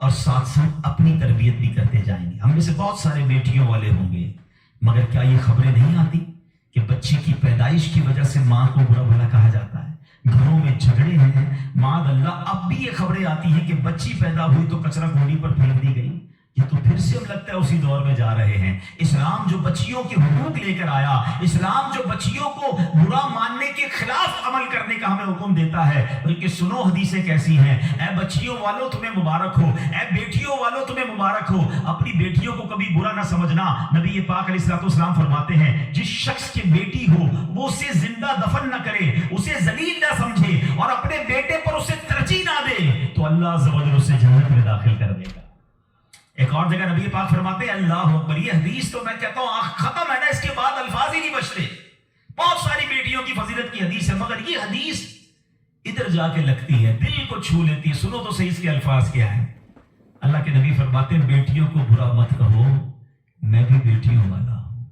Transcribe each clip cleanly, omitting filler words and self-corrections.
اور ساتھ ساتھ اپنی تربیت بھی کرتے جائیں گے. ہم میں سے بہت سارے بیٹیوں والے ہوں گے, مگر کیا یہ خبریں نہیں آتی کہ بچے کی پیدائش کی وجہ سے ماں کو برا بھلا کہا جاتا ہے, گھروں میں جھگڑے ہیں, معاذ اللہ. اب بھی یہ خبریں آتی ہیں کہ بچی پیدا ہوئی تو کچرا کنڈی پر پھینک دی گئی. یہ تو پھر سے ہم لگتا ہے اسی دور میں جا رہے ہیں. اسلام جو بچیوں کے حقوق لے کر آیا, اسلام جو بچیوں کو برا ماننے کے خلاف عمل کرنے کا ہمیں حکم دیتا ہے, بلکہ سنو حدیثیں کیسی ہیں. اے بچیوں والوں تمہیں مبارک ہو, اے بیٹیوں والوں تمہیں مبارک ہو. اپنی بیٹیوں کو کبھی برا نہ سمجھنا. نبی پاک علیہ الصلوۃ والسلام فرماتے ہیں جس شخص کی بیٹی ہو وہ اسے زندہ دفن نہ کرے, اسے ذلیل نہ سمجھے اور اپنے بیٹے پر اسے ترجیح نہ دے, تو اللہ عز و جل اسے جنت میں داخل کر دے گا. ایک اور جگہ نبی پاک فرماتے ہیں اللہ اکبر. یہ حدیث تو میں کہتا ہوں ختم ہے نا, اس کے بعد الفاظ ہی نہیں بچتے. بہت ساری بیٹیوں کی فضیلت کی حدیث ہے, مگر یہ حدیث ادھر جا کے لگتی ہے, دل کو چھو لیتی ہے. سنو تو صحیح اس کے الفاظ کیا ہیں. اللہ کے نبی فرماتے ہیں بیٹیوں کو برا مت کہو, میں بھی بیٹیوں والا ہوں.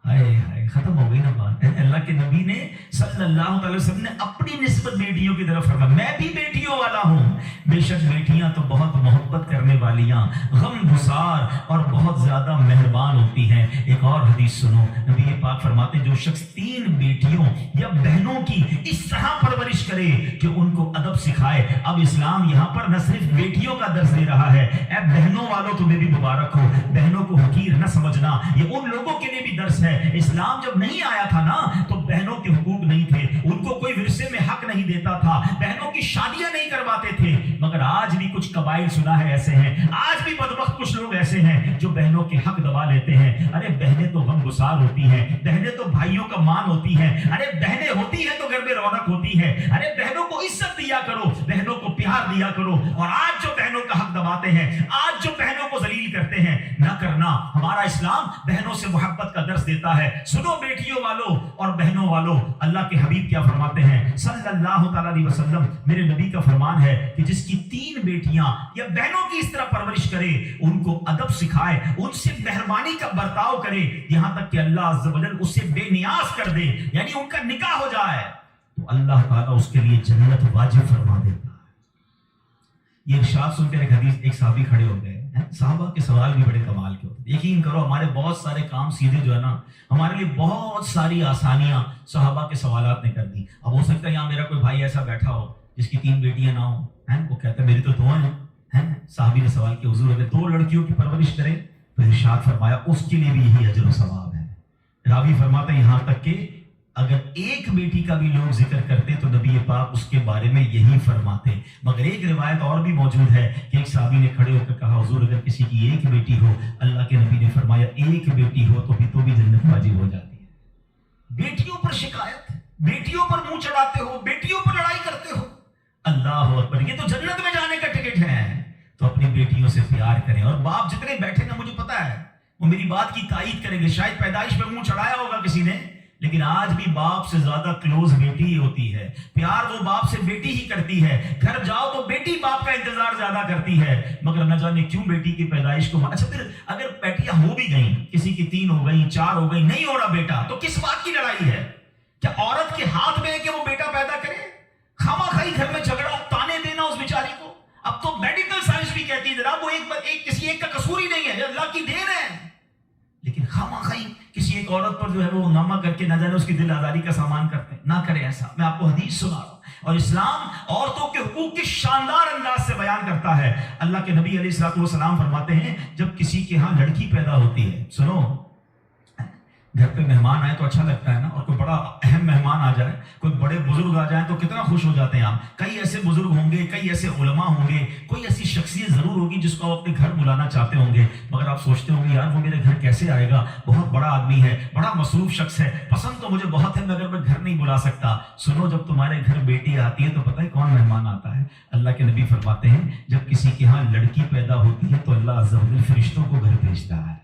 ہائے ہائے, ختم ہو گئی نا بات. اللہ کے نبی نے صلی اللہ علیہ وسلم نے اپنی نسبت بیٹیوں کی طرف فرمایا میں بھی بیٹیوں والا ہوں. بے شک بیٹیاں تو بہت محبت کرنے والیاں, غم گسار اور بہت زیادہ مہربان ہوتی ہیں. ایک اور حدیث سنو, نبی پاک فرماتے جو شخص 3 بیٹیوں یا بہنوں کی اس طرح پرورش کرے کہ ان کو ادب سکھائے. اب اسلام یہاں پر نہ صرف بیٹیوں کا درس دے رہا ہے, اے بہنوں والوں تمہیں بھی مبارک ہو. بہنوں کو حقیر نہ سمجھنا, یہ ان لوگوں کے لیے بھی درس ہے. اسلام جب نہیں آیا تھا نا تو بہنوں کے حقوق نہیں تھے, ان کو کوئی ورثے میں حق نہیں دیتا تھا, بہنوں کی شادیاں نہیں کرواتے تھے. مگر آج بھی کچھ قبائل سنا ہے ایسے ہیں, آج بھی بدبخت کچھ لوگ ایسے ہیں جو بہنوں کے حق دبا لیتے ہیں. ارے بہنیں تو غم گسار ہوتی ہیں, بہنیں تو بھائیوں کا مان ہوتی ہیں. ارے بہنیں ہوتی ہیں تو گھر میں رونق ہوتی ہے. ارے بہنوں کو عزت دیا کرو, بہنوں کو پیار دیا کرو. اور آج جو بہنوں کا حق دباتے ہیں, آج جو بہنوں کو ذلیل کرتے ہیں, نہ کرنا. ہمارا اسلام بہنوں سے محبت کا درس دیتا ہے. سنو بیٹیوں والوں اور بہنوں والوں, اللہ کے حبیب کیا فرماتے ہیں صلی اللہ تعالی علیہ وسلم, میرے نبی کا فرمان ہے کہ جس کی 3 بیٹیاں یا بہنوں کی اس طرح پرورش کرے, ان کو ادب سکھائے, ان سے مہربانی کا برتاؤ کرے, یہاں تک کہ اللہ عز و جل اسے بے نیاز کر دے, یعنی ان کا نکاح ہو جائے, تو اللہ تعالیٰ اس کے لیے جنت واجب فرما دیتا ہے. یہ ارشاد سن کر ایک صحابی کھڑے ہو گئے. صحابہ کے سوال بھی بڑے کمال کے ہوتے ہیں. یقین کرو ہمارے بہت سارے کام سیدھے جو ہے نا, ہمارے لیے بہت ساری آسانیاں صحابہ کے سوالات نے کر دی. اب ہو سکتا ہے یہاں میرا کوئی بھائی ایسا بیٹھا ہو جس کی 3 بیٹیاں نہ ہوں, وہ کہتا ہے میری تو 2 ہیں. صحابی نے سوال کیا حضور اگر 2 لڑکیوں کی پرورش کرے, تو ارشاد فرمایا اس کے لیے بھی یہی اجر و ثواب ہے. راوی فرماتا ہے یہاں تک کہ اگر ایک بیٹی کا بھی لوگ ذکر کرتے تو نبی پاک اس کے بارے میں یہی فرماتے. مگر ایک روایت اور بھی موجود ہے کہ ایک صحابی نے کھڑے ہو کر کہا حضور اگر کسی کی ایک بیٹی ہو, اللہ کے نبی نے فرمایا ایک بیٹی ہو تو بھی جنت واجب ہو جاتی ہے. بیٹیوں پر شکایت, بیٹیوں پر منہ چڑھاتے ہو, بیٹیوں پر لڑائی کرتے ہو, اللہ اکبر, یہ تو جنت میں جانے کا ٹکٹ ہے. تو اپنی بیٹیوں سے پیار کریں. اور باپ جتنے بیٹھے نا, مجھے پتا ہے وہ میری بات کی تائید کریں گے. شاید پیدائش میں منہ چڑھایا ہوگا کسی نے, لیکن آج بھی باپ سے زیادہ کلوز بیٹی ہی ہوتی ہے. پیار وہ باپ سے بیٹی ہی کرتی ہے. گھر جاؤ تو بیٹی باپ کا انتظار زیادہ کرتی ہے. مگر نہ جانے کیوں بیٹی کی پیدائش کو. اچھا پھر اگر بیٹیاں ہو بھی گئیں, کسی کی 3 ہو گئیں, 4 ہو گئیں, نہیں ہو رہا بیٹا, تو کس بات کی لڑائی ہے؟ کیا عورت کے ہاتھ میں ہے کہ وہ بیٹا پیدا کرے؟ خامخائی گھر میں جھگڑا, تانے دینا اس بیچاری کو. اب تو میڈیکل سائنس بھی کہتی ہے جناب وہ کسی ایک کا قصور ہی نہیں ہے, اللہ کی دین ہے. لیکن خامخائی کسی ایک عورت پر جو ہے وہ ہنگامہ کر کے نہ جانے اس کی دل آزاری کا سامان کرتے ہیں. نہ کرے ایسا. میں آپ کو حدیث سنا رہا ہوں, اور اسلام عورتوں کے حقوق کی شاندار انداز سے بیان کرتا ہے. اللہ کے نبی علیہ الصلوۃ والسلام فرماتے ہیں جب کسی کے ہاں لڑکی پیدا ہوتی ہے, سنو, گھر پہ مہمان آئے تو اچھا لگتا ہے نا, اور کوئی بڑا اہم مہمان آ جائے, کوئی بڑے بزرگ آ جائیں تو کتنا خوش ہو جاتے ہیں آپ. کئی ایسے بزرگ ہوں گے, کئی ایسے علماء ہوں گے, کوئی ایسی شخصیت ضرور ہوگی جس کو آپ اپنے گھر بلانا چاہتے ہوں گے, مگر آپ سوچتے ہوں گے یار وہ میرے گھر کیسے آئے گا, بہت بڑا آدمی ہے, بڑا مصروف شخص ہے, پسند تو مجھے بہت ہے مگر میں گھر نہیں بلا سکتا. سنو, جب تمہارے گھر بیٹی آتی ہے تو پتہ ہے کون مہمان آتا ہے؟ اللہ کے نبی فرماتے ہیں جب کسی کے ہاں لڑکی پیدا ہوتی ہے تو اللہ عز و جل فرشتوں کو گھر بھیجتا ہے.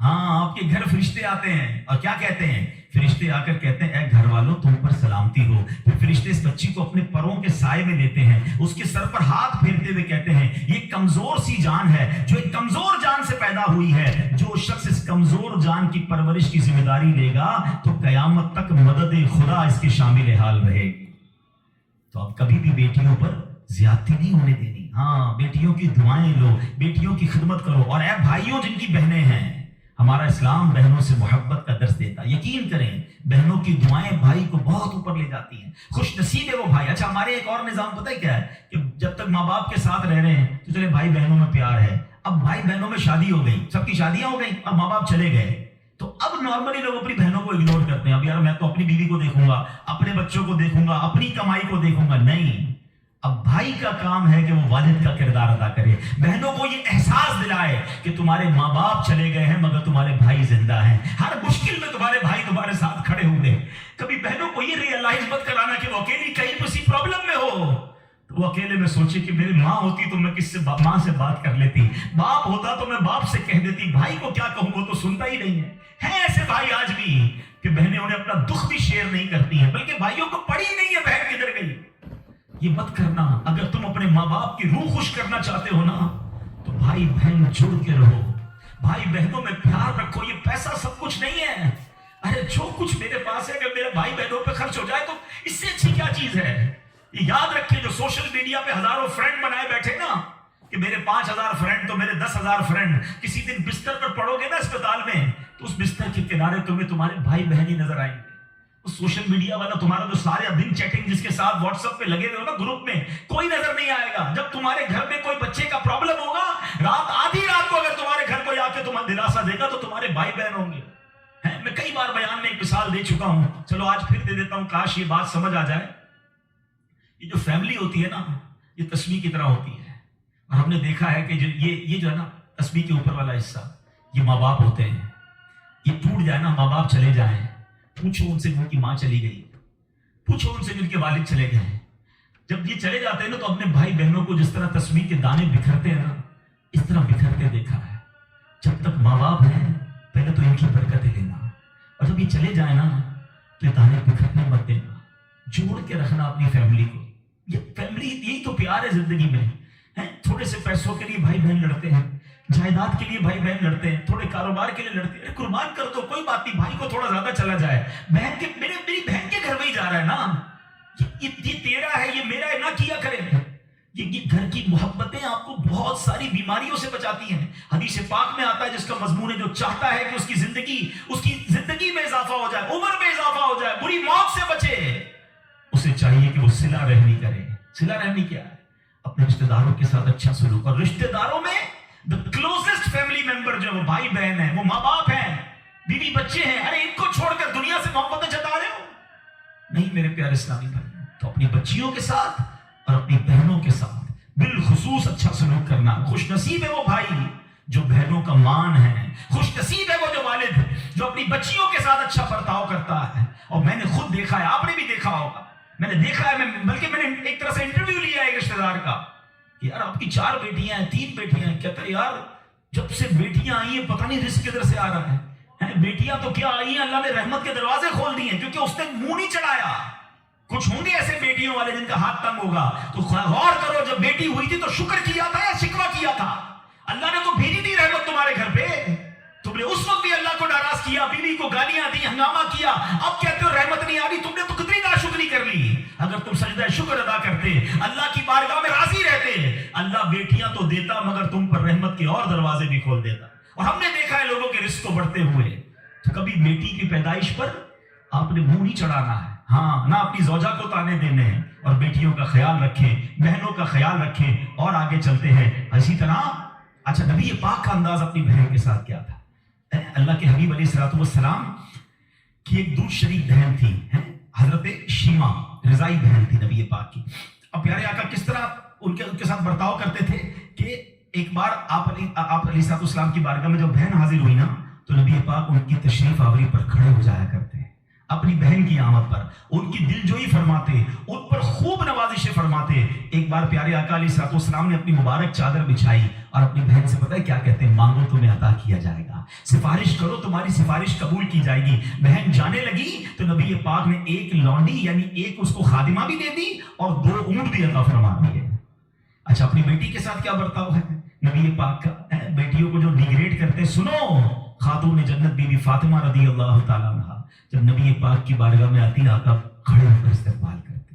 ہاں, آپ کے گھر فرشتے آتے ہیں, اور کیا کہتے ہیں؟ فرشتے آ کر کہتے ہیں اے گھر والوں تم پر سلامتی ہو. پھر فرشتے اس بچی کو اپنے پروں کے سائے میں لیتے ہیں, اس کے سر پر ہاتھ پھیرتے ہوئے کہتے ہیں یہ کمزور سی جان ہے جو ایک کمزور جان سے پیدا ہوئی ہے. جو شخص اس کمزور جان کی پرورش کی ذمہ داری لے گا تو قیامت تک مدد خدا اس کے شامل حال رہے گی. تو اب کبھی بھی بیٹیوں پر زیادتی نہیں ہونے دینی. ہاں بیٹیوں کی دعائیں لو, بیٹیوں کی خدمت کرو. اور اے بھائیوں جن کی بہنیں ہیں, ہمارا اسلام بہنوں سے محبت کا درس دیتا. یقین کریں بہنوں کی دعائیں بھائی کو بہت اوپر لے جاتی ہیں. خوش نصیب ہے وہ بھائی. اچھا ہمارے ایک اور نظام پتہ ہے کیا ہے, کہ جب تک ماں باپ کے ساتھ رہ رہے ہیں تو چلے بھائی بہنوں میں پیار ہے. اب بھائی بہنوں میں شادی ہو گئی, سب کی شادیاں ہو گئی اور ماں باپ چلے گئے, تو اب نارملی لوگ اپنی بہنوں کو اگنور کرتے ہیں. اب یار میں تو اپنی بیوی کو دیکھوں گا, اپنے بچوں کو دیکھوں گا, اپنی کمائی کو دیکھوں گا. نہیں, اب بھائی کا کام ہے کہ وہ والد کا کردار ادا کرے. بہنوں کو یہ احساس دلائے کہ تمہارے ماں باپ چلے گئے ہیں مگر تمہارے بھائی زندہ ہیں. ہر مشکل میں تمہارے بھائی تمہارے ساتھ کھڑے ہوں گے. کبھی بہنوں کو یہ ریئلائز مت کرانا کہ وہ اکیلی کہیں کسی پرابلم میں ہو, تو وہ اکیلے میں سوچے کہ میری ماں ہوتی تو میں کس سے ماں سے بات کر لیتی, باپ ہوتا تو میں باپ سے کہہ دیتی, بھائی کو کیا کہوں وہ تو سنتا ہی نہیں ہے. ہیں ایسے بھائی آج بھی کہ بہنیں انہیں اپنا دکھ بھی شیئر نہیں کرتی ہیں, بلکہ بھائیوں کو پڑی نہیں ہے بہن کدھر گئی. یہ مت کرنا. اگر تم اپنے ماں باپ کی روح خوش کرنا چاہتے ہو نا, تو بھائی بہن جڑ کے رہو, بھائی بہنوں میں پیار رکھو. یہ پیسہ سب کچھ نہیں ہے. ارے جو کچھ میرے پاس ہے اگر میرے بھائی بہنوں پہ خرچ ہو جائے تو اس سے اچھی کیا چیز ہے. یہ یاد رکھیں جو سوشل میڈیا پہ ہزاروں فرینڈ بنائے بیٹھے نا, کہ میرے 5000 فرینڈ تو میرے 10,000 فرینڈ, کسی دن بستر پر پڑو گے نا اسپتال میں, تو اس بستر کے کنارے تمہیں تمہارے بھائی بہن ہی نظر آئیں گے. سوشل میڈیا والا تمہارا جو سارے دن چیٹنگ جس کے ساتھ واٹس ایپ پہ لگے ہوئے ہو نا گروپ میں, کوئی نظر نہیں آئے گا. جب تمہارے گھر میں کوئی بچے کا پرابلم ہوگا, رات آدھی رات کو اگر تمہارے گھر کوئی آ کے تمہیں دلاسا دے گا تو تمہارے بھائی بہن ہوں گے. میں کئی بار بیان میں ایک مثال دے چکا ہوں, چلو آج پھر دے دیتا ہوں, کاش یہ بات سمجھ آ جائے. یہ جو فیملی ہوتی ہے نا, یہ تسبیح کی طرح ہوتی ہے. اور ہم نے دیکھا ہے کہ یہ جو ہے نا تسبیح کے اوپر والا حصہ, یہ ماں باپ ہوتے ہیں. یہ ٹوٹ جائے نا, ماں باپ چلے جائیں, پوچھو ان سے ان کی ماں چلی گئی, پوچھو ان سے ان کے والد چلے گئے. جب یہ چلے جاتے ہیں نا تو اپنے بھائی بہنوں کو جس طرح تسبیح کے دانے بکھرتے ہیں نا, اس طرح بکھرتے دیکھا ہے. جب تک ماں باپ ہیں پہلے تو ان کی برکتیں لینا, اور جب یہ چلے جائیں نا تو یہ دانے بکھرنے مت دینا, جوڑ کے رکھنا اپنی فیملی کو. یہ فیملی یہی تو پیار ہے زندگی میں. تھوڑے سے پیسوں کے لیے بھائی بہن لڑتے ہیں, جائیداد کے لیے بھائی بہن لڑتے ہیں, تھوڑے کاروبار کے لیے لڑتے ہیں. قربان کر دو, کوئی بات نہیں, بھائی کو تھوڑا زیادہ چلا جائے, بہن کے میری بہن کے گھر میں ہی جا رہا ہے نا, یہ تیرا ہے, یہ میرا ہے, نہ کیا کرے. یہ گھر کی محبتیں آپ کو بہت ساری بیماریوں سے بچاتی ہیں. حدیث پاک میں آتا ہے جس کا مضمون ہے جو چاہتا ہے کہ اس کی زندگی میں اضافہ ہو جائے, عمر میں اضافہ ہو جائے, بری موت سے بچے, اسے چاہیے کہ وہ صلہ رحمی کرے. صلہ رحمی کیا ہے؟ اپنے رشتہ داروں کے ساتھ اچھا سلوک. اور رشتہ داروں میں the closest family member جو وہ بھائی بہن ہیں, وہ ماں باپ ہیں, بیوی بچے ہیں. ارے ان کو چھوڑ کر دنیا سے محبتیں جتا رہے ہو؟ نہیں میرے پیارے اسلامی بھائی. تو اپنی بچیوں کے ساتھ اور اپنی بہنوں کے ساتھ بالخصوص اچھا سلوک کرنا. خوش نصیب ہے وہ بھائی جو بہنوں کا مان ہے, خوش نصیب ہے وہ جو والد جو اپنی بچیوں کے ساتھ اچھا برتاؤ کرتا ہے. اور میں نے خود دیکھا ہے, آپ نے بھی دیکھا ہوگا, میں نے دیکھا ہے, بلکہ میں نے ایک طرح سے انٹرویو لیا ہے ایک رشتہ دار کا, یار آپ کی 4 بیٹیاں ہیں, 3 بیٹیاں ہیں. کہتا ہے یار جب سے بیٹیاں آئی ہیں پتہ نہیں رزق کدھر سے آ رہا ہے. بیٹیاں تو کیا آئی ہیں, اللہ نے رحمت کے دروازے کھول دیے ہیں, کیونکہ اس نے منہ نہیں چڑھایا. کچھ ہوں گے ایسے بیٹیوں والے جن کا ہاتھ تنگ ہوگا, تو غور کرو جب بیٹی ہوئی تھی تو شکر کیا تھا یا شکوہ کیا تھا؟ اللہ نے تو بھیجی تھی رحمت تمہارے گھر پہ, تم نے اس وقت بھی اللہ کو ناراض کیا, بیوی کو گالیاں دی, ہنگامہ کیا, اب کہتے ہو رحمت نہیں آ رہی. تم نے تو کتنی ناشکری کر لی. اگر تم سجدہ شکر ادا کرتے, اللہ کی بارگاہ میں راضی رہتے, اللہ بیٹیاں تو دیتا مگر تم پر رحمت کے اور دروازے بھی کھول دیتا. اور ہم نے دیکھا ہے لوگوں کے رزق کو بڑھتے ہوئے. تو کبھی بیٹی کی پیدائش پر آپ نے منہ نہیں چڑھانا ہے, ہاں, نہ اپنی زوجہ کو تانے دینے ہیں. اور بیٹیوں کا خیال رکھیں, بہنوں کا خیال رکھیں. اور آگے چلتے ہیں اسی طرح. اچھا نبی پاک کا انداز اپنی بہن کے ساتھ کیا تھا؟ اللہ کے حبیب علیہ الصلوۃ والسلام کی ایک دودھ شریف بہن تھی, حضرت شیما, رضائی بہن تھی نبی پاک کی. اب پیارے آقا کس طرح ان کے ساتھ برتاؤ کرتے تھے کہ ایک بار آپ علیہ الصلوۃ والسلام کی بارگاہ میں جب بہن حاضر ہوئی نا تو نبی پاک ان کی تشریف آوری پر کھڑے ہو جایا کرتے, اپنی بہن کی آمد پر ان کی دلجوئی فرماتے, ان پر خوب نوازشیں فرماتے. ایک بار پیارے آقا علیہ الصلوۃ والسلام نے اپنی مبارک چادر بچھائی اور اپنی بہن سے پتہ ہے کیا کہتے ہیں؟ مانگو تمہیں عطا کیا جائے گا, سفارش کرو تمہاری سفارش قبول کی جائے گی. بہن جانے لگی تو نبی پاک نے ایک لونڈی یعنی ایک اس کو خادمہ بھی دے دی اور 2 اونٹ بھی عطا فرما دیے. اچھا اپنی بیٹی کے ساتھ کیا برتاؤ ہے نبی پاک کا؟ بیٹیوں کو جو ڈیگریڈ کرتے, سنو, خاتون جنت بی بی فاطمہ رضی اللہ تعالیٰ عنہا جب نبی پاک کی بارگاہ میں آتی, آقا کھڑے ہو کر استقبال کرتے.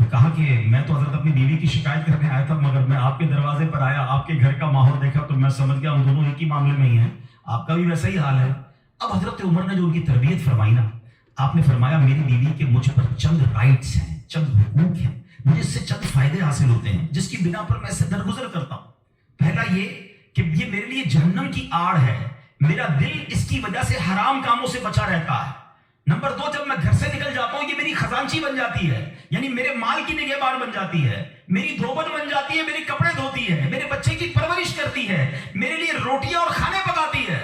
تو کہا کہ میں تو حضرت اپنی بیوی کی شکایت کرنے آیا تھا، مگر میں آپ کے دروازے پر آیا، آپ کے گھر کا ماحول دیکھا تو میں سمجھ گیا ہم دونوں ایک ہی معاملے میں ہی ہیں، آپ کا بھی ویسا ہی حال ہے۔ اب حضرت عمر نے جو ان کی تربیت فرمائی نا، آپ نے فرمایا میری بیوی کے مجھ پر چند رائٹس ہیں، چند حقوق ہیں، مجھے اس سے چند فائدے حاصل ہوتے ہیں جس کی بنا پر میں اس سے درگزر کرتا ہوں۔ پہلا یہ کہ یہ میرے لیے جہنم کی آڑ ہے، میرا دل اس کی وجہ سے حرام کاموں سے بچا رہتا ہے۔ نمبر دو، جب میں گھر سے نکل جاتا ہوں یہ میری خزانچی بن جاتی ہے، یعنی میرے مال کی نگہبان بن جاتی ہے، میری دھوبن بن جاتی ہے، میرے کپڑے دھوتی ہے، میرے بچے کی پرورش کرتی ہے، میرے لیے روٹیاں اور کھانے پکاتی ہے۔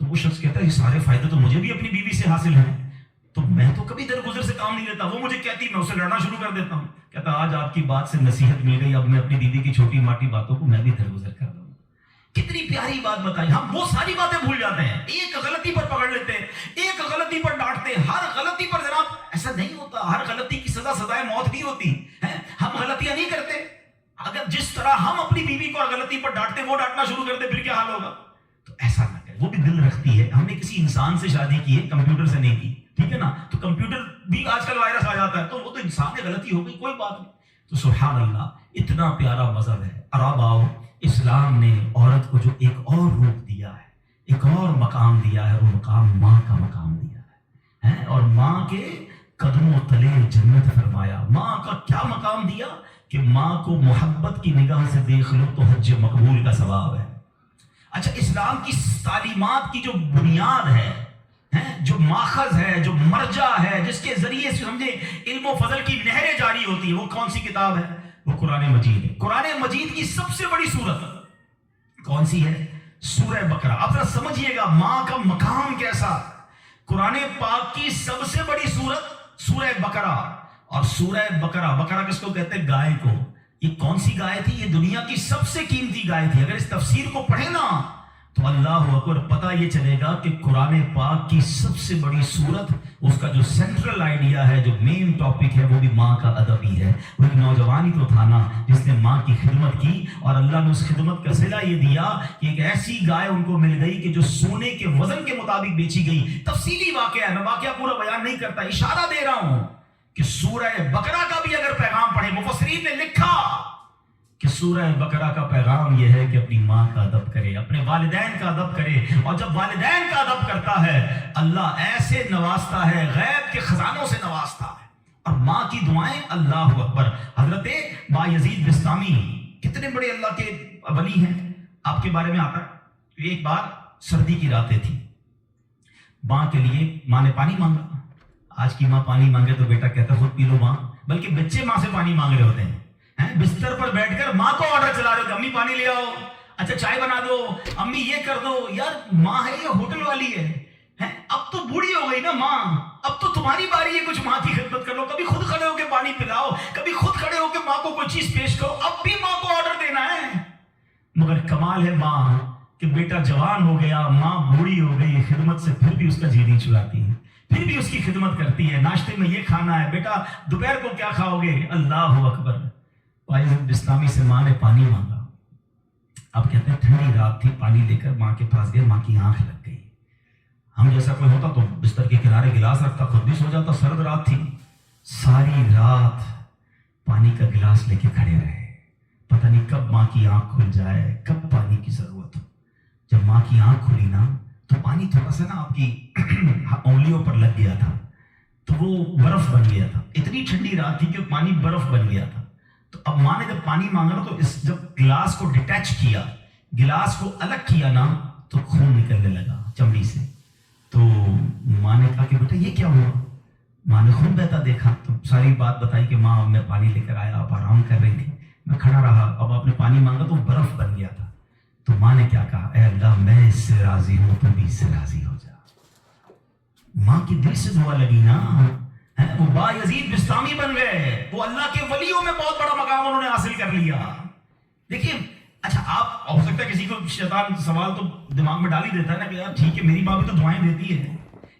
تو وہ شخص کہتا ہے یہ سارے فائدے تو مجھے بھی اپنی بیوی سے حاصل ہیں، تو میں تو کبھی درگزر سے کام نہیں لیتا، وہ مجھے کہتی میں اسے لڑنا شروع کر دیتا ہوں۔ کہتا آج آپ کی بات سے نصیحت مل گئی، اب میں اپنی بیوی کی چھوٹی ماٹی باتوں کو میں بھی درگزر کر دوں۔ کتنی پیاری بات بتائی، ہم وہ ساری باتیں بھول جاتے ہیں، ایک غلطی پر پکڑ لیتے ہیں، ایک غلطی پر ڈانٹتے ہیں، ہر غلطی پر جناب ایسا نہیں ہوتا، ہر غلطی کی سزا سزائے موت نہیں ہوتی ہے، ہم غلطیاں نہیں کرتے۔ اگر جس طرح ہم اپنی بیوی کو غلطی پر ڈانٹتے وہ ڈانٹنا شروع کر دے پھر کیا حال ہوگا؟ تو ایسا نہ کرے، وہ بھی دل رکھتی ہے، ہم نے کسی انسان سے شادی کی ہے، کمپیوٹر سے نہیں کی، ٹھیک ہے نا، تو کمپیوٹر بھی آج کل وائرس آ جاتا ہے، تو وہ تو انسان نے غلطی ہو گئی، کوئی بات نہیں۔ تو سبحان اللہ، اتنا پیارا مذہب ہے۔ اور اب آؤ، اسلام نے عورت کو جو ایک اور روپ دیا ہے، ایک اور مقام دیا ہے، وہ مقام ماں کا مقام دیا ہے، اور ماں کے قدموں تلے جنت فرمایا۔ ماں کا کیا مقام دیا کہ ماں کو محبت کی نگاہ سے دیکھ لو تو حج مقبول کا ثواب ہے۔ اچھا، اسلام کی تعلیمات کی جو بنیاد ہے، جو ماخذ ہے، جو مرجع ہے، جس کے ذریعے سے سمجھے علم و فضل کی نہریں جاری ہوتی ہیں، وہ کون سی کتاب ہے؟ وہ قرآن مجید ہے۔ قرآن مجید کی سب سے بڑی سورت کون سی ہے؟ سورہ بقرہ۔ آپ ذرا سمجھیے گا ماں کا مقام کیسا۔ قرآن پاک کی سب سے بڑی سورت سورہ بقرہ، اور سورہ بقرہ، بقرہ کس کو کہتے ہیں؟ گائے کو۔ یہ کون سی گائے تھی؟ یہ دنیا کی سب سے قیمتی گائے تھی۔ اگر اس تفسیر کو پڑھیں نا تو اللہ اکبر، پتہ یہ چلے گا کہ قرآن پاک کی سب سے بڑی سورت، اس کا جو سینٹرل آئیڈیا ہے، جو مین ٹاپک ہے، وہ بھی ماں کا ادب ہی ہے۔ وہ ایک نوجوان ہی تو تھا نا جس نے ماں کی خدمت کی، اور اللہ نے اس خدمت کا صلہ یہ دیا کہ ایک ایسی گائے ان کو مل گئی کہ جو سونے کے وزن کے مطابق بیچی گئی۔ تفصیلی واقعہ ہے، میں واقعہ پورا بیان نہیں کرتا، اشارہ دے رہا ہوں کہ سورہ بقرہ کا بھی اگر پیغام پڑھے، مفسرین نے لکھا کہ سورہ بقرہ کا پیغام یہ ہے کہ اپنی ماں کا ادب کرے، اپنے والدین کا ادب کرے، اور جب والدین کا ادب کرتا ہے اللہ ایسے نوازتا ہے، غیب کے خزانوں سے نوازتا ہے۔ اور ماں کی دعائیں، اللہ اکبر، حضرت بایزید بسطامی کتنے بڑے اللہ کے ولی ہیں، آپ کے بارے میں آتا ہے۔ ایک بار سردی کی راتیں تھی، ماں کے لیے ماں نے پانی مانگا۔ آج کی ماں پانی مانگے تو بیٹا کہتا خود پی لو ماں، بلکہ بچے ماں سے پانی مانگ رہے ہوتے ہیں، بستر پر بیٹھ کر ماں کو آرڈر چلا رہے ہوتے، امی پانی لے آؤ، اچھا چائے بنا دو، امی یہ کر دو۔ یار ماں ہے یہ ہوٹل والی ہے، اب تو بوڑھی ہو گئی نا ماں، اب تو تمہاری باری ہے کچھ ماں کی خدمت کر لو، کبھی خود کھڑے ہو کے پانی پلاؤ، کبھی خود کھڑے ہو کے ماں کو کوئی چیز پیش کرو، اب بھی ماں کو آرڈر دینا ہے۔ مگر کمال ہے ماں کہ بیٹا جوان ہو گیا، ماں بوڑھی ہو گئی، خدمت سے پھر بھی اس کا جی نہیں چڑھاتی ہے، پھر بھی اس کی خدمت کرتی ہے۔ ناشتے میں یہ کھانا ہے بیٹا، دوپہر کو کیا کھاؤ گے؟ اللہ اکبر۔ بایزید بسطامی سے ماں نے پانی مانگا۔ اب کہتے ہیں ٹھنڈی رات تھی، پانی لے کر ماں کے پاس گئے، ماں کی آنکھ لگ گئی۔ ہم جیسا کوئی ہوتا تو بستر کے کنارے گلاس رکھتا، خود بھی سو جاتا، سرد رات تھی، ساری رات پانی کا گلاس لے کے کھڑے رہے، پتہ نہیں کب ماں کی آنکھ کھل جائے، کب پانی کی ضرورت ہو۔ جب ماں کی آنکھ کھلی نا تو پانی تھوڑا سا نا آپ کی انگلیوں پر لگ گیا تھا، تو وہ برف بن گیا تھا، اتنی ٹھنڈی رات تھی کہ پانی برف بن گیا تھا۔ تو اب ماں نے جب پانی مانگا نا تو جب گلاس کو ڈیٹیچ کیا، گلاس کو الگ کیا نا تو خون نکلنے لگا چمڑی سے۔ تو ماں نے کہا کہ بیٹا یہ کیا ہوا؟ ماں نے خون بہتا دیکھا تو ساری بات بتائی کہ ماں میں پانی لے کر آیا، آپ آرام کر رہی تھی، میں کھڑا رہا، اب آپ نے پانی مانگا تو برف بن گیا تھا۔ تو ماں نے کیا کہا؟ اے اللہ میں اس سے راضی ہوں، تم بھی اس سے راضی ہو جا۔ ماں کی دل سے دعا لگی نا، وہ بایزید بسطامی بن گئے، وہ اللہ کے ولیوں میں بہت بڑا مقام انہوں نے حاصل کر لیا۔ دیکھیے اچھا، آپ ہو سکتا ہے کسی کو شیطان سوال تو دماغ میں ڈال ہی دیتا ہے نا کہ یار ٹھیک ہے میری ماں بھی تو دعائیں دیتی ہے۔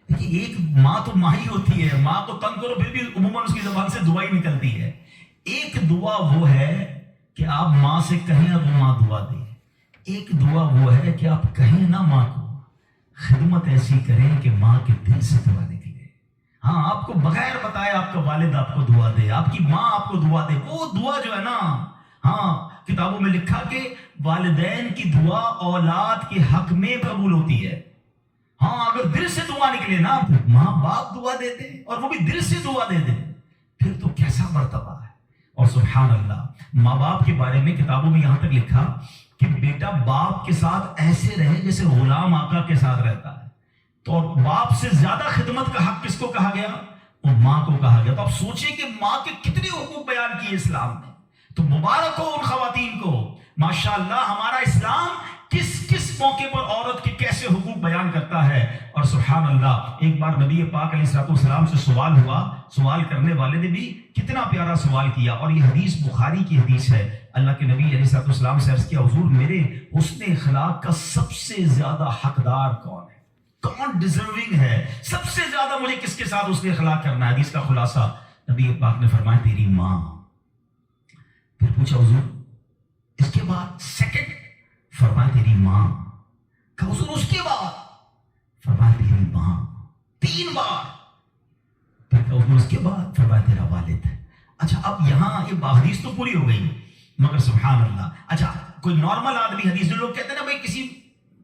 دیکھیے ایک ماں تو ماں ہی ہوتی ہے، ماں کو تنگ کرو پھر بھی عموماً اس کی زبان سے دعا ہی نکلتی ہے۔ ایک دعا وہ ہے کہ آپ ماں سے کہیں اور وہ ماں دعا دے، ایک دعا وہ ہے کہ آپ کہیں نہ ماں کو، خدمت ایسی کریں کہ ماں کے دل سے دعا نکلے۔ ہاں آپ کو بغیر بتائے آپ کا والد آپ کو دعا دے، آپ کی ماں آپ کو دعا دے، وہ دعا جو ہے نا، ہاں کتابوں میں لکھا کہ والدین کی دعا اولاد کے حق میں قبول ہوتی ہے۔ ہاں اگر دل سے دعا نکلے نا، ماں باپ دعا دیتے اور وہ بھی دل سے دعا دے دے، پھر تو کیسا مرتبہ ہے۔ اور سبحان اللہ، ماں باپ کے بارے میں کتابوں میں یہاں تک لکھا کہ بیٹا باپ کے ساتھ ایسے رہے جیسے غلام آقا کے ساتھ رہتا ہے۔ تو باپ سے زیادہ خدمت کا حق کس کو کہا گیا؟ وہ ماں کو کہا گیا۔ تو آپ سوچیں کہ ماں کے کتنے حقوق بیان کیے اسلام نے۔ تو مبارک ہو ان خواتین کو، ماشاءاللہ ہمارا اسلام کس کس موقع پر عورت کے کیسے حقوق بیان کرتا ہے۔ اور سبحان اللہ، ایک بار نبی پاک علیہ السلام سے سوال ہوا، سوال کرنے والے نے بھی کتنا پیارا سوال کیا، اور یہ حدیث بخاری کی حدیث ہے۔ اللہ کے نبی علیہ السلام سے عرض کیا، حضور میرے حسن اخلاق کا سب سے زیادہ حقدار کون ہے؟ کون ڈیزرونگ ہے؟ سب سے زیادہ مجھے کس کے ساتھ حسن اخلاق کرنا ہے؟ حدیث کا خلاصہ نبی پاک نے فرمایا تیری ماں۔ پھر پوچھا حضور اس کے بعد سیکنڈ؟ فرمایا تیری ماں۔ کہ حضور اس کے بعد؟ فرمایا تیری ماں۔ 3 بار۔ پھر کہ حضور اس کے بعد؟ فرمایا تیرا والد۔ اچھا اب یہاں یہ حدیث تو پوری ہو گئی، مگر سبحان اللہ، اچھا کوئی نارمل آدمی، حدیث جو لوگ کہتے ہیں نا بھائی کسی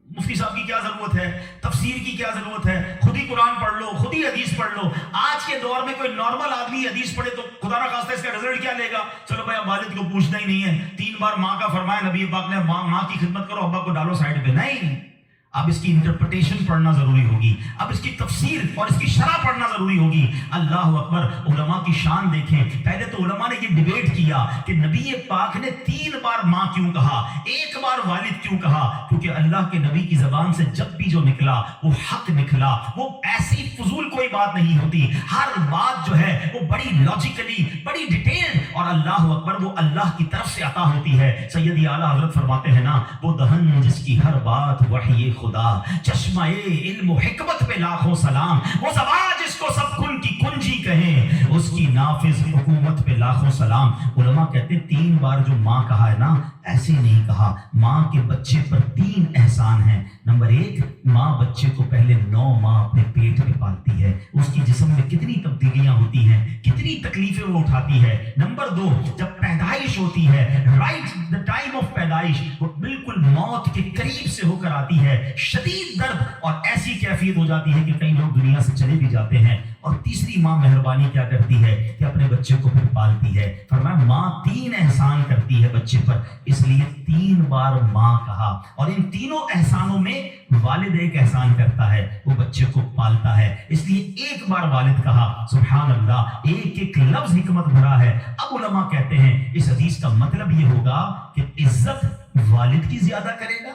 مفتی صاحب کی کیا ضرورت ہے، تفسیر کی کیا ضرورت ہے، خود ہی قرآن پڑھ لو، خود ہی حدیث پڑھ لو۔ آج کے دور میں کوئی نارمل آدمی حدیث پڑھے تو خدا نہ خواستہ اس کا رزلٹ کیا لے گا؟ چلو بھائی اب والد کو پوچھنا ہی نہیں ہے، 3 بار ماں کا فرمایا نبی پاک نے، ماں کی خدمت کرو، ابا کو ڈالو سائڈ پہ۔ نہیں، اب اس کی انٹرپریٹیشن پڑھنا ضروری ہوگی، اب اس کی تفسیر اور اس کی شرح پڑھنا ضروری ہوگی۔ اللہ اکبر، علماء کی شان دیکھیں۔ پہلے تو علماء نے یہ ڈیبیٹ کیا کہ نبی پاک نے 3 بار ماں کیوں کہا، 1 بار والد کیوں کہا؟ کیونکہ اللہ کے نبی کی زبان سے جب بھی جو نکلا وہ حق نکلا، وہ ایسی فضول کوئی بات نہیں ہوتی، ہر بات جو ہے وہ بڑی لاجیکلی، بڑی ڈیٹیل، اور اللہ اکبر وہ اللہ کی طرف سے عطا ہوتی ہے۔ سیدی اعلیٰ حضرت فرماتے ہیں نا، وہ دہن جس کی ہر بات وحی خدا، چشمہ علم و حکمت پہ لاکھوں سلام، وہ زبان جس کو سب کن کی کنجی کہیں، اس کی نافذ حکومت پہ لاکھوں سلام۔ علماء کہتے 3 بار جو ماں کہا ہے نا، ایسے نہیں کہا۔ ماں کے بچے پر 3 احسان ہیں۔ نمبر 1، ماں بچے کو پہلے 9 ماہ اپنے پیٹ میں پالتی ہے، اس کی جسم میں کتنی تبدیلیاں ہوتی ہیں، کتنی تکلیفیں وہ اٹھاتی ہے۔ نمبر 2، جب پیدائش ہوتی ہے، رائٹ دا ٹائم آف پیدائش، وہ بالکل موت کے قریب سے ہو کر آتی ہے، شدید درد اور ایسی کیفیت ہو جاتی ہے کہ کئی لوگ دنیا سے چلے بھی جاتے ہیں۔ اور تیسری ماں مہربانی کیا کرتی ہے کہ اپنے بچے کو پھر پالتی ہے۔ فرمایا ماں 3 احسان کرتی ہے بچے پر، اس لیے 3 بار ماں کہا۔ اور ان تینوں احسانوں میں والد ایک احسان کرتا ہے، وہ بچے کو پالتا ہے، اس لیے 1 بار والد کہا۔ سبحان اللہ، ایک لفظ حکمت بھرا ہے۔ اب علماء کہتے ہیں اس حدیث کا مطلب یہ ہوگا کہ عزت والد کی زیادہ کرے گا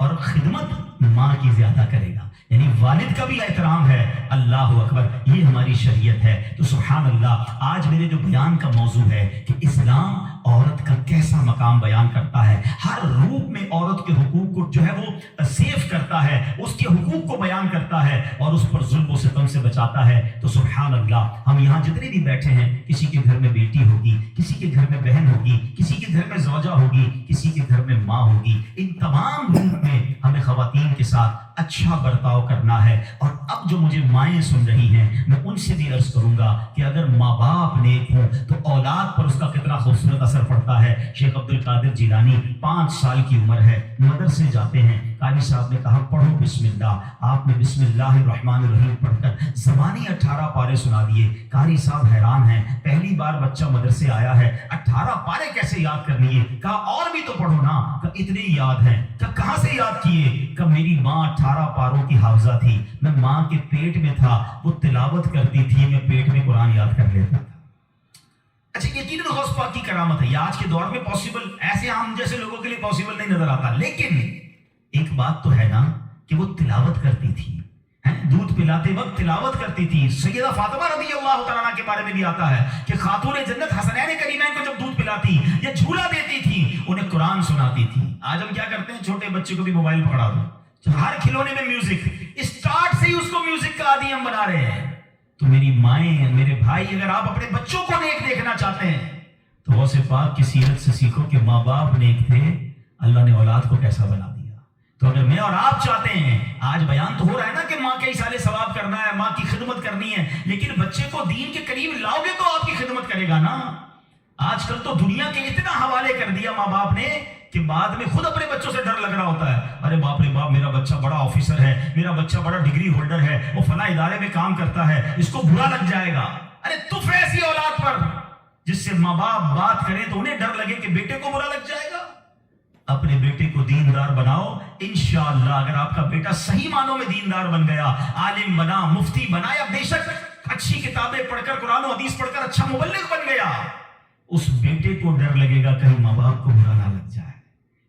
اور خدمت ماں کی زیادہ کرے گا، یعنی والد کا بھی احترام ہے۔ اللہ اکبر، یہ ہماری شریعت ہے۔ تو سبحان اللہ، آج میرے جو بیان کا موضوع ہے کہ اسلام عورت کا کیسا مقام بیان کرتا ہے، ہر روپ میں عورت کے حقوق کو جو ہے وہ سیف کرتا ہے، اس کے حقوق کو بیان کرتا ہے اور اس پر ظلم و ستم سے بچاتا ہے۔ تو سبحان اللہ، ہم یہاں جتنے بھی بیٹھے ہیں، کسی کے گھر میں بیٹی ہوگی، کسی کے گھر میں بہن ہوگی، کسی کے گھر میں زوجہ ہوگی، کسی کے گھر میں ماں ہوگی، ان تمام روپ میں ہمیں خواتین کے ساتھ اچھا برتاؤ کرنا ہے۔ اور اب جو مجھے مائیں سن رہی ہیں، میں ان سے بھی عرض کروں گا کہ اگر ماں باپ نیک ہوں تو اولاد پر اس کا کتنا خوبصورت اثر پڑتا ہے۔ شیخ عبد القادر جیلانی 5 سال کی عمر ہے، مدرسے جاتے ہیں، قاری صاحب نے کہا پڑھو بسم اللہ، آپ نے بسم اللہ الرحمن الرحیم پڑھ کر زبانی 18 پارے سنا دیے۔ قاری صاحب حیران ہیں، پہلی بار بچہ مدرسے آیا ہے، 18 پارے کیسے یاد کر لیے؟ کہا اور بھی تو پڑھو نا۔ کہا اتنے یاد ہیں؟ کہاں سے یاد کیے؟ کہ میری ماں 18 پاروں کی حافظہ تھی، میں ماں کے پیٹ میں تھا، وہ تلاوت کرتی تھی، میں پیٹ میں قرآن یاد کر لیتا تھا۔ اچھا یقیناً غوث پاک کی کرامت ہے، یہ آج کے دور میں پاسبل ایسے ہم جیسے لوگوں کے لیے پاسبل نہیں نظر آتا، لیکن ایک بات تو ہے نا کہ وہ تلاوت کرتی تھی، دودھ پلاتے وقت تلاوت کرتی تھی۔ سیدہ فاطمہ رضی اللہ تعالیٰ عنہ کے بارے میں بھی آتا ہے کہ خاتون جنت حسنین کریمین کو جب دودھ پلاتی یا جھولا دیتی تھی، انہیں قرآن سناتی تھی۔ آج ہم کیا کرتے ہیں، چھوٹے بچے کو بھی موبائل پکڑا دو، ہر کھلونے میں میوزک، اسٹارٹ سے ہی اس کو میوزک کا عادی ہم بنا رہے ہیں۔ تو میری مائیں، میرے بھائی، اگر آپ اپنے بچوں کو نیک دیکھنا چاہتے ہیں تو غوث پاک کی سیرت سے سیکھو کہ ماں باپ نیک تھے، اللہ نے اولاد کو کیسا بنا دیا۔ تو اگر میں اور آپ چاہتے ہیں، آج بیان تو ہو رہا ہے نا کہ ماں کے ایصال ثواب کرنا ہے، ماں ماں کی خدمت کرنی ہے، لیکن بچے کو دین کے قریب لاؤ گے تو آپ کی خدمت کرے گا نا۔ آج کل تو دنیا کے اتنا حوالے کر دیا ماں باپ نے کہ بعد میں خود اپنے بچوں سے ڈر لگ رہا ہوتا ہے، ارے باپ رے باپ، میرا بچہ بڑا آفیسر ہے، میرا بچہ بڑا ڈگری ہولڈر ہے، وہ فلاں ادارے میں کام کرتا ہے، اس کو برا لگ جائے گا۔ ارے تف ایسی اولاد پر جس سے ماں باپ بات کریں تو انہیں ڈر لگے کہ بیٹے کو برا لگ جائے گا۔ اپنے بیٹے کو دیندار بناؤ، انشاءاللہ اگر آپ کا بیٹا صحیح معنوں میں دیندار بن گیا، عالم بنا، مفتی بنا، یا بے شک اچھی کتابیں پڑھ کر، قرآن و حدیث پڑھ کر اچھا مبلغ بن گیا، اس بیٹے کو ڈر لگے گا کہیں ماں باپ کو برا نہ لگ جائے۔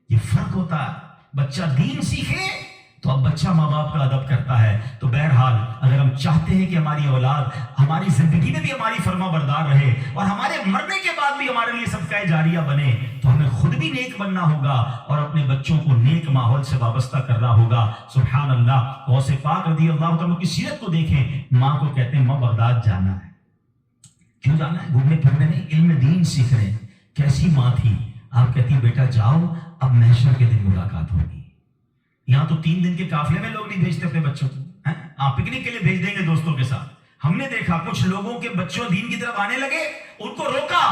یہ فرق ہوتا ہے۔ بچہ دین سیکھے تو اب بچہ ماں باپ کا ادب کرتا ہے۔ تو بہرحال اگر ہم چاہتے ہیں کہ ہماری اولاد ہماری زندگی میں بھی ہماری فرما بردار رہے اور ہمارے مرنے کے بعد بھی ہمارے لیے صدقہ جاریہ بنے، تو ہمیں خود بھی نیک بننا ہوگا اور اپنے بچوں کو نیک ماحول سے وابستہ کرنا ہوگا۔ سبحان اللہ۔ غوث پاک رضی اللہ عنہ کی سیرت کو دیکھیں، ماں کو کہتے ہیں ماں بغداد جانا ہے۔ کیوں جانا ہے؟ گھومنے پھرنے نہیں، علم دین سیکھنے۔ کیسی ماں تھی؟ آپ کہتی بیٹا جاؤ، اب محشر کے دن ملاقات ہوگی۔ یہاں تو 3 دن کے قافلے میں لوگ نہیں بھیجتے اپنے بچوں کو، آپ پکنک کے لیے بھیج دیں گے دوستوں کے ساتھ۔ ہم نے دیکھا کچھ لوگوں کے بچوں دین کی طرف آنے لگے، ان کو روکا،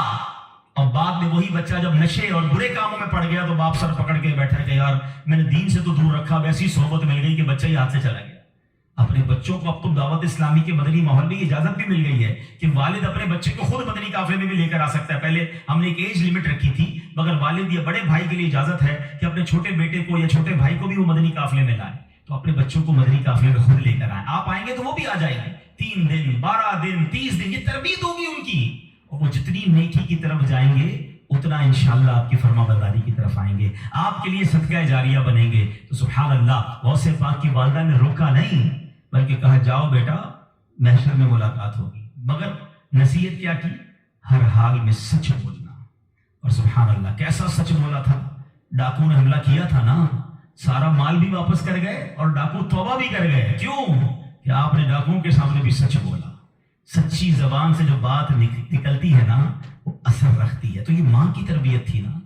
اور بعد میں وہی بچہ جب نشے اور برے کاموں میں پڑ گیا تو باپ سر پکڑ کے بیٹھا کہ یار میں نے دین سے تو دور رکھا، ویسی صحبت مل گئی کہ بچہ ہی ہاتھ سے چلا گیا۔ اپنے بچوں کو اب تو دعوت اسلامی کے مدنی ماحول میں اجازت بھی مل گئی ہے کہ والد اپنے بچے کو خود مدنی قافلے میں بھی لے کر آ سکتا ہے۔ پہلے ہم نے ایک ایج لمٹ رکھی تھی، مگر والد یا بڑے بھائی کے لیے اجازت ہے کہ اپنے چھوٹے بیٹے کو یا چھوٹے بھائی کو بھی وہ مدنی قافلے میں لائے، تو اپنے بچوں کو مدنی قافلے میں خود لے کر آئیں۔ آپ آئیں گے تو وہ بھی آ جائیں گے، 3 دن 12 دن 30 دن، یہ تربیت ہوگی ان کی، اور وہ جتنی نیکی کی طرف جائیں گے اتنا انشاءاللہ آپ کی فرما برداری کی طرف آئیں گے، آپ کے لیے صدقہ جاریہ بنیں گے۔ تو سبحان اللہ، غوث پاک کی والدہ نے روکا نہیں بلکہ کہا جاؤ بیٹا محشر میں ملاقات ہوگی، مگر نصیحت کیا کی؟ ہر حال میں سچ بولنا۔ اور سبحان اللہ کیسا سچ بولا تھا؟ ڈاکو نے حملہ کیا تھا نا، سارا مال بھی واپس کر گئے اور ڈاکو توبہ بھی کر گئے۔ کیوں؟ کہ آپ نے ڈاکوؤں کے سامنے بھی سچ بولا۔ سچی زبان سے جو بات نکلتی ہے نا وہ اثر رکھتی ہے۔ تو یہ ماں کی تربیت تھی نا۔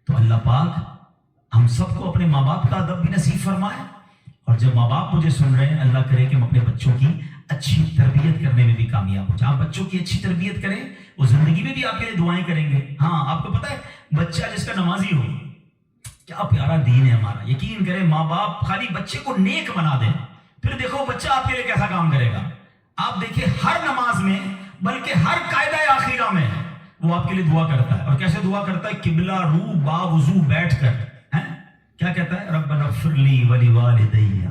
تو اللہ پاک ہم سب کو اپنے ماں باپ کا ادب بھی نصیب فرمائے، اور جب ماں باپ مجھے سن رہے ہیں، اللہ کرے کہ ہم اپنے بچوں کی اچھی تربیت کرنے میں بھی کامیاب ہو جائیں۔ آپ بچوں کی اچھی تربیت کریں، وہ زندگی میں بھی آپ کے لیے دعائیں کریں گے۔ ہاں آپ کو پتا ہے بچہ جس کا نمازی ہو، کیا پیارا دین ہے ہمارا۔ یقین کریں ماں باپ خالی بچے کو نیک بنا دیں، پھر دیکھو بچہ آپ کے لیے کیسا کام کرے گا۔ آپ دیکھیں ہر نماز میں بلکہ ہر قاعدہ آخرہ میں وہ آپ کے لیے دعا کرتا ہے، اور کیسے دعا کرتا ہے؟ قبلہ رو با وضو بیٹھ کر۔ کیا کہتا ہے؟ ربنا اغفر لی ولوالدی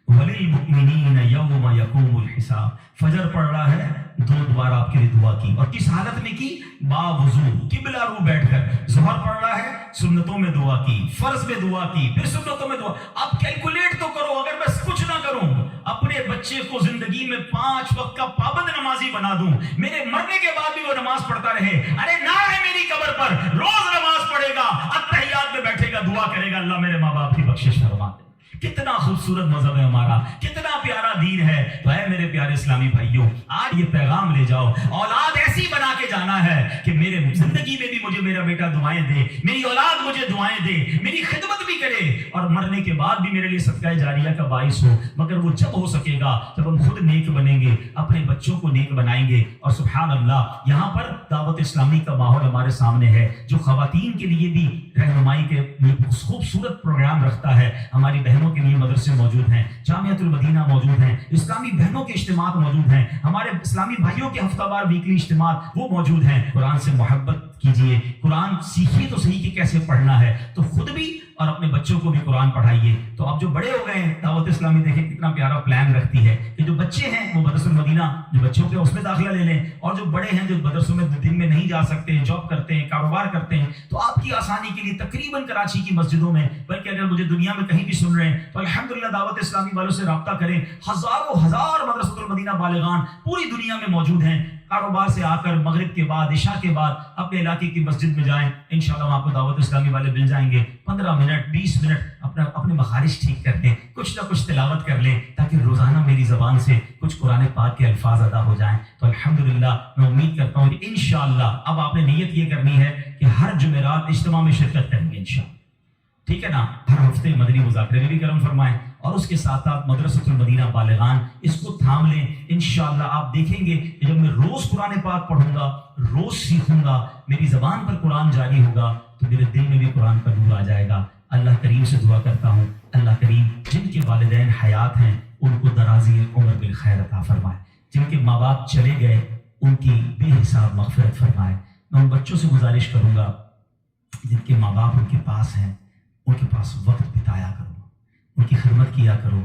وللمؤمنین یوم یقوم الحساب۔ فجر پڑھ رہا ہے، 2 بار آپ کے لیے دعا کی، اور کس حالت میں کی؟ با وضو، قبلہ رو بیٹھ کر۔ ظہر پڑھ رہا ہے، سنتوں میں دعا کی، فرض میں دعا کی، پھر سنتوں میں دعا۔ اب کیلکولیٹ تو کرو، اگر میں کچھ نہ کروں، اپنے بچے کو زندگی میں 5 وقت کا پابند نمازی بنا دوں، میرے مرنے کے بعد بھی وہ نماز پڑھتا رہے، ارے نہ ہے میری قبر پر روز نماز پڑھے گا، اتحیات میں بیٹھے گا، دعا کرے گا اللہ میرے ماں باپ کی بخشش فرما دے۔ کتنا خوبصورت مذہب ہے ہمارا، کتنا پیارا دین ہے۔ تو اے میرے پیارے اسلامی بھائیوں، آج یہ پیغام لے جاؤ، اولاد ایسی بنا کے جانا ہے کہ میرے زندگی میں بھی مجھے میرا بیٹا دعائیں دے، میری اولاد مجھے دعائیں دے، میری خدمت بھی کرے، اور مرنے کے بعد بھی میرے لیے صدقہ جاریہ کا باعث ہو۔ مگر وہ جب ہو سکے گا جب ہم خود نیک بنیں گے، اپنے بچوں کو نیک بنائیں گے۔ اور سبحان اللہ یہاں پر دعوت اسلامی کا ماحول ہمارے سامنے ہے، جو خواتین کے لیے بھی رہنمائی کے خوبصورت پروگرام رکھتا ہے۔ ہماری بہنوں کے لیے مدرسے موجود ہیں، جامعۃ المدینہ موجود ہیں، اسلامی بہنوں کے اجتماعات موجود ہیں، ہمارے اسلامی بھائیوں کے ہفتہ وار ویکلی اجتماعات وہ موجود ہیں۔ قرآن سے محبت کیجئے، قرآن سیکھیے تو صحیح کہ کیسے پڑھنا ہے، تو خود بھی اور اپنے بچوں کو بھی قرآن پڑھائیے۔ تو اب جو بڑے ہو گئے ہیں، دعوت اسلامی دیکھیں کتنا پیارا پلان رکھتی ہے کہ جو بچے ہیں وہ مدرسہ المدینہ جو بچوں کے اس میں داخلہ لے لیں، اور جو بڑے ہیں جو مدرسوں میں دن میں نہیں جا سکتے ہیں، جاب کرتے ہیں، کاروبار کرتے ہیں، تو آپ کی آسانی کے لیے تقریباً کراچی کی مسجدوں میں، بلکہ اگر مجھے دنیا میں کہیں بھی سن رہے ہیں تو الحمدللہ دعوت اسلامی والوں سے رابطہ کریں، ہزاروں ہزار مدرسۃ المدینہ بالغان پوری دنیا میں موجود ہیں۔ کاروبار سے آ کر مغرب کے بعد، عشاء کے بعد اپنے علاقے کی مسجد میں جائیں، انشاءاللہ وہاں کو دعوت اسلامی والے مل جائیں گے۔ 15 منٹ 20 منٹ اپنے مخارج ٹھیک کر لیں، کچھ نہ کچھ تلاوت کر لیں، تاکہ روزانہ میری زبان سے کچھ قرآن پاک کے الفاظ ادا ہو جائیں۔ تو الحمدللہ میں امید کرتا ہوں کہ انشاءاللہ اب آپ نے نیت یہ کرنی ہے کہ ہر جمعرات اجتماع میں شرکت کریں گے انشاءاللہ، ٹھیک ہے نا؟ ہر ہفتے مدنی مذاکرے میں بھی کرم فرمائیں، اور اس کے ساتھ ساتھ مدرسۃ المدینہ بالغان، اس کو تھام لیں۔ انشاءاللہ آپ دیکھیں گے کہ جب میں روز قرآن پاک پڑھوں گا، روز سیکھوں گا، میری زبان پر قرآن جاری ہوگا، تو میرے دل میں بھی قرآن کا نور آ جائے گا۔ اللہ کریم سے دعا کرتا ہوں، اللہ کریم جن کے والدین حیات ہیں ان کو درازی عمر بالخیر عطا فرمائے، جن کے ماں باپ چلے گئے ان کی بے حساب مغفرت فرمائے۔ میں ان بچوں سے گزارش کروں گا جن کے ماں باپ ان کے پاس ہیں، ان کے پاس وقت بتایا کرو، ان کی خدمت کیا کرو،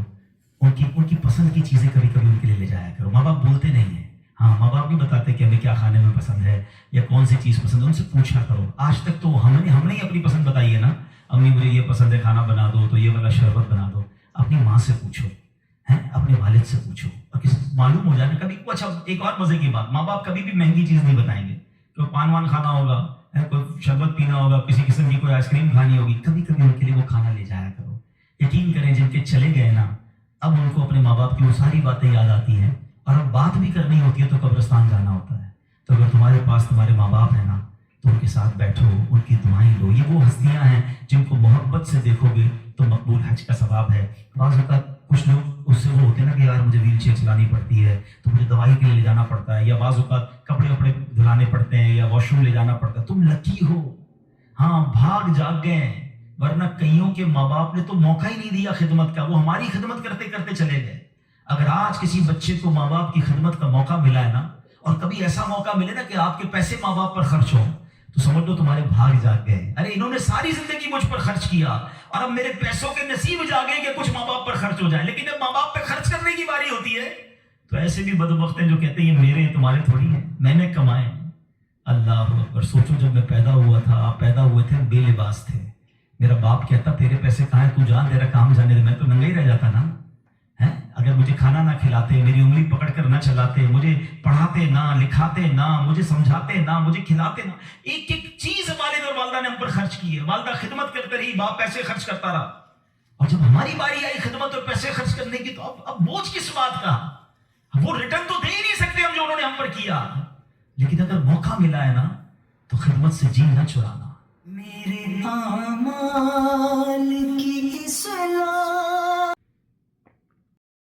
ان کی پسند کی چیزیں کبھی کبھی ان کے لیے لے جایا کرو۔ ماں باپ بولتے نہیں ہیں، ہاں ماں باپ نہیں بتاتے کہ ہمیں کیا کھانے میں پسند ہے یا کون سی چیز پسند ہے، ان سے پوچھا کرو۔ آج تک تو ہم نے ہی اپنی پسند بتائی ہے نا، امی مجھے یہ پسند ہے، کھانا بنا دو تو یہ والا شربت بنا دو۔ اپنی ماں سے پوچھو، اپنے والد سے پوچھو، اور کسی معلوم ہو جائے کبھی۔ اچھا ایک اور مزے کی بات، ماں باپ کبھی بھی مہنگی چیز نہیں بتائیں گے کہ پان وان کھانا ہوگا، کوئی شربت پینا ہوگا، کسی قسم کی کوئی آئس کریم کھانی ہوگی، کبھی کبھی ان کے لیے وہ کھانا لے جایا کرو۔ یقین کریں جن کے چلے گئے نا، اب ان کو اپنے ماں باپ کی وہ ساری باتیں یاد آتی ہیں، اور اب بات بھی کرنی ہوتی ہے تو قبرستان جانا ہوتا ہے۔ تو اگر تمہارے پاس تمہارے ماں باپ ہیں نا تو ان کے ساتھ بیٹھو، ان کی دعائیں لو۔ یہ وہ ہستیاں ہیں جن کو محبت سے دیکھو گے تو مقبول حج کا ثواب ہے۔ بعض اوقات کچھ لوگ اس سے وہ ہوتے ہیں نا کہ یار مجھے ویل چیئر چلانی پڑتی ہے تو مجھے دوائی کے لیے لے جانا پڑتا ہے، یا بعض اوقات کپڑے وپڑے دھلانے پڑتے ہیں یا واش روم لے جانا پڑتا ہے۔ تم لکی ہو، ہاں بھاگ جاگ گئے، ورنہ کئیوں کے ماں باپ نے تو موقع ہی نہیں دیا خدمت کا، وہ ہماری خدمت کرتے کرتے چلے گئے۔ اگر آج کسی بچے کو ماں باپ کی خدمت کا موقع ملا ہے نا، اور کبھی ایسا موقع ملے نا کہ آپ کے پیسے ماں باپ پر خرچ ہو، تو سمجھ لو تمہارے بھاگ جاگ گئے۔ ارے انہوں نے ساری زندگی مجھ پر خرچ کیا اور اب میرے پیسوں کے نصیب جاگے کہ کچھ ماں باپ پر خرچ ہو جائے، لیکن جب ماں باپ پہ خرچ کرنے کی باری ہوتی ہے تو ایسے بھی بدبخت ہیں جو کہتے ہیں یہ میرے ہیں تمہارے تھوڑی ہیں، میں نے کمائے۔ اللہ اکبر! سوچو جب میں پیدا ہوا تھا، آپ پیدا ہوئے تھے، بے لباس تھے، میرا باپ کہتا تیرے پیسے کہاں ہیں، تو جان تیرا کام جانے دے، میں تو ننگا ہی رہ جاتا نا۔ اگر مجھے کھانا نہ کھلاتے، میری انگلی پکڑ کر نہ چلاتے، مجھے پڑھاتے نہ، لکھاتے نہ، مجھے سمجھاتے نہ، مجھے کھلاتے نہ، ایک ایک چیز والد اور والدہ نے ہم پر خرچ کی ہے۔ والدہ خدمت کرتے رہی، باپ پیسے خرچ کرتا رہا، اور جب ہماری باری آئی خدمت اور پیسے خرچ کرنے کی تو اب بوجھ کس بات کا؟ وہ ریٹرن تو دے ہی نہیں سکتے ہم جو انہوں نے ہم پر کیا، لیکن اگر موقع ملا ہے نا تو خدمت سے جی نہ چرانا۔ میرے